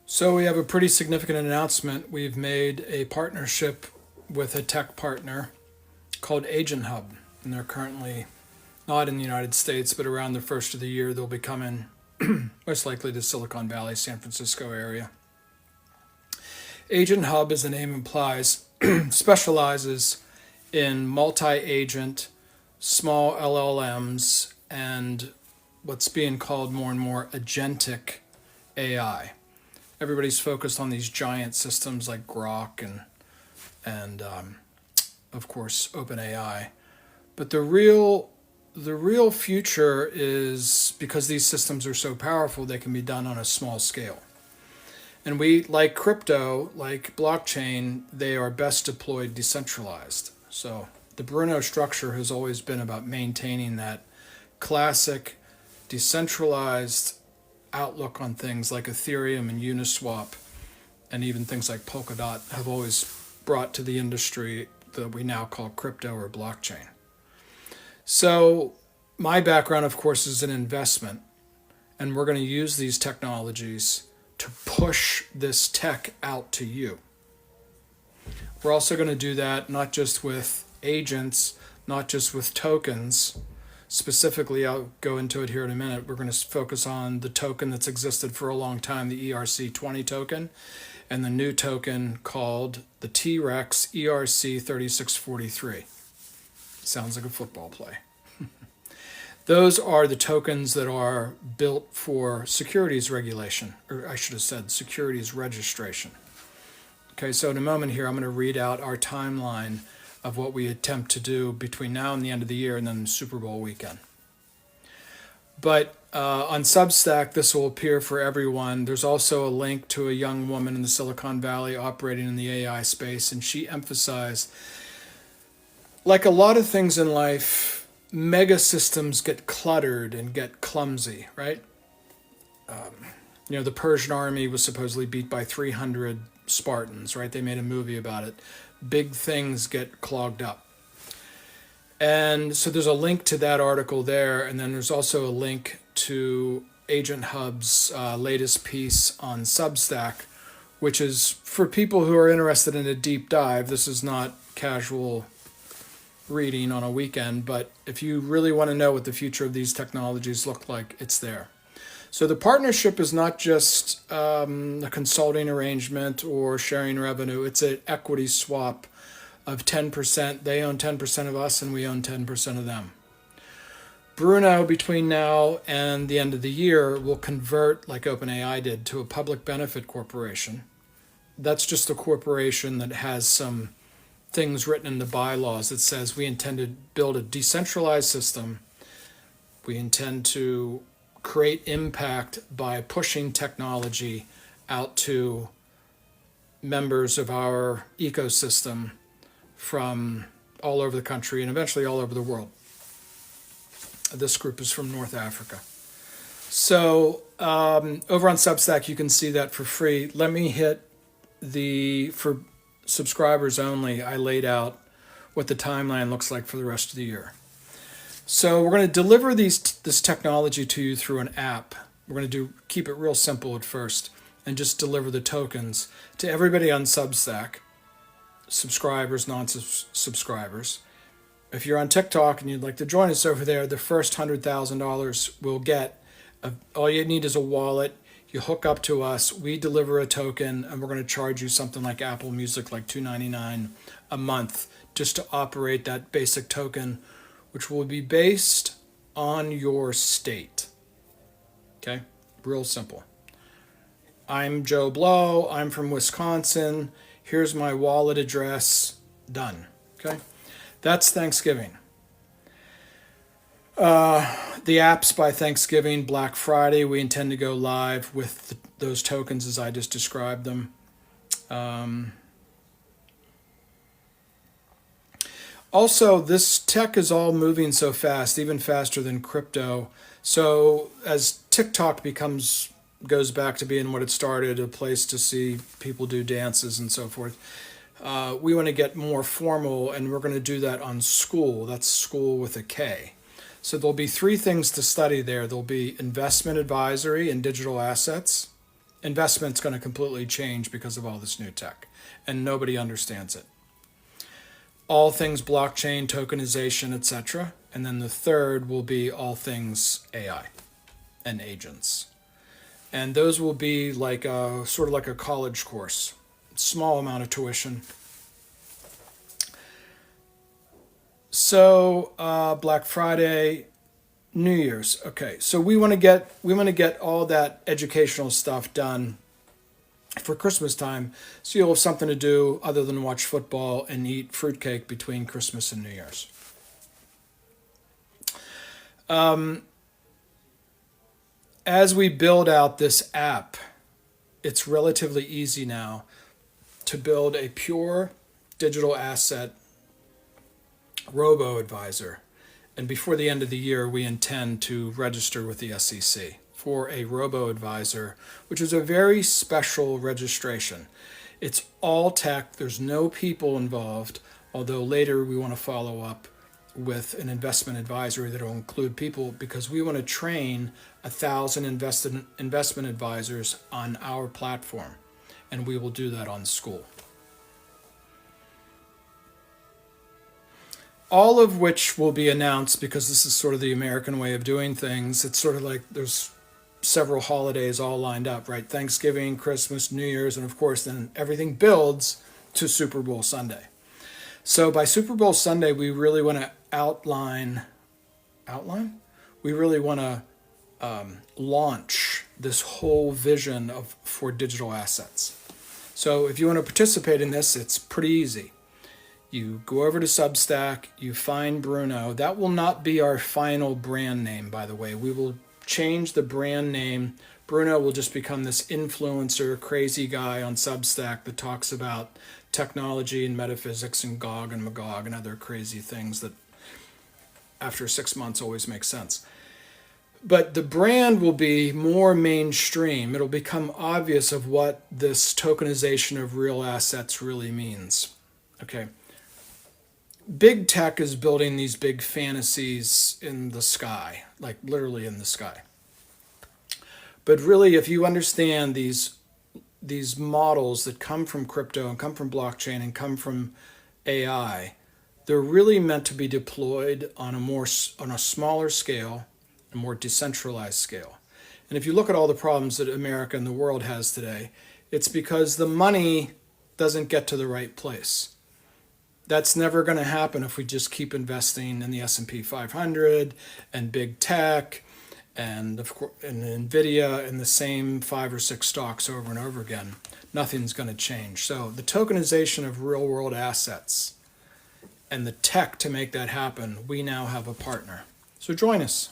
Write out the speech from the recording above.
So we have a pretty significant announcement. We've made a partnership with a tech partner called AgentHub, and they're currently not in the United States, but around the first of the year they'll be coming most likely to Silicon Valley, San Francisco area. AgentHub, as the name implies, specializes in multi-agent, small LLMs, and what's being called more and more agentic AI. Everybody's focused on these giant systems like Grok and of course OpenAI, but the real future is, because these systems are so powerful, they can be done on a small scale. And we, like crypto, like blockchain, they are best deployed decentralized. So the Bruno structure has always been about maintaining that classic decentralized outlook on things like Ethereum and Uniswap, and even things like Polkadot have always brought to the industry that we now call crypto or blockchain. So my background, of course, is in investment, and we're going to use these technologies to push this tech out to you. We're also going to do that not just with agents, not just with tokens. Specifically, I'll go into it here in a minute. We're going to focus on the token that's existed for a long time, the ERC20 token, and the new token called the T-Rex ERC3643. Sounds like a football play. Those are the tokens that are built for securities regulation, or I should have said securities registration. Okay, so in a moment here, I'm going to read out our timeline of what we attempt to do between now and the end of the year and then the Super Bowl weekend. But on Substack, this will appear for everyone. There's also a link to a young woman in the Silicon Valley operating in the AI space, and she emphasized, like a lot of things in life, mega systems get cluttered and get clumsy, right? The Persian army was supposedly beat by 300 Spartans, right? They made a movie about it. Big things get clogged up. And so there's a link to that article there, and then there's also a link to AgentHub's latest piece on Substack, which is for people who are interested in a deep dive. This is not casual reading on a weekend, but if you really want to know what the future of these technologies look like, it's there. So the partnership is not just a consulting arrangement or sharing revenue. It's an equity swap of 10%. They own 10% of us and we own 10% of them. Bruno, between now and the end of the year, will convert, like OpenAI did, to a public benefit corporation. That's just a corporation that has some things written in the bylaws that says we intend to build a decentralized system. We intend to create impact by pushing technology out to members of our ecosystem from all over the country and eventually all over the world. This group is from North Africa. So over on Substack, you can see that for free. Let me hit for subscribers only, I laid out what the timeline looks like for the rest of the year. So we're going to deliver this technology to you through an app. We're going to keep it real simple at first and just deliver the tokens to everybody on Substack, subscribers, non-subscribers. If you're on TikTok and you'd like to join us over there, the first $100,000 will get, all you need is a wallet. You hook up to us, we deliver a token, and we're going to charge you something like Apple Music, like $2.99 a month, just to operate that basic token, which will be based on your state. Okay? Real simple. I'm Joe Blow. I'm from Wisconsin. Here's my wallet address. Done. Okay? That's Thanksgiving. The apps by Thanksgiving, Black Friday, we intend to go live with those tokens as I just described them. Also, this tech is all moving so fast, even faster than crypto. So as TikTok goes back to being what it started, a place to see people do dances and so forth, we want to get more formal, and we're going to do that on School. That's School with a K. So there'll be three things to study there. There'll be investment advisory and digital assets. investment's going to completely change because of all this new tech, and nobody understands it. All things blockchain, tokenization, etc. And then the third will be all things AI and agents. And those will be like a sort of like a college course, small amount of tuition. So Black Friday, New Year's. Okay, so we want to get all that educational stuff done for Christmas time, so you'll have something to do other than watch football and eat fruitcake between Christmas and New Year's. As we build out this app, it's relatively easy now to build a pure digital asset robo-advisor. And before the end of the year, we intend to register with the SEC for a robo-advisor, which is a very special registration. It's all tech. There's no people involved, although later we want to follow up with an investment advisory that will include people, because we want to train 1,000 investment advisors on our platform, and we will do that on school. All of which will be announced, because this is sort of the American way of doing things. It's sort of like there's several holidays all lined up, right? Thanksgiving, Christmas, New Year's, and of course then everything builds to Super Bowl Sunday. So by Super Bowl Sunday, we really want to we really want to launch this whole vision for digital assets. So if you want to participate in this, it's pretty easy. You go over to Substack, you find Bruno. That will not be our final brand name, by the way. We will change the brand name. Bruno will just become this influencer, crazy guy on Substack that talks about technology and metaphysics and Gog and Magog and other crazy things that after 6 months always make sense. But the brand will be more mainstream. It'll become obvious of what this tokenization of real assets really means. Okay. Big tech is building these big fantasies in the sky, like literally in the sky. But really, if you understand these models that come from crypto and come from blockchain and come from AI, they're really meant to be deployed on a smaller scale, a more decentralized scale. And if you look at all the problems that America and the world has today, it's because the money doesn't get to the right place. That's never going to happen if we just keep investing in the S&P 500 and big tech and of course and Nvidia and the same 5 or 6 stocks over and over again. Nothing's going to change. So the tokenization of real world assets and the tech to make that happen, we now have a partner. So join us.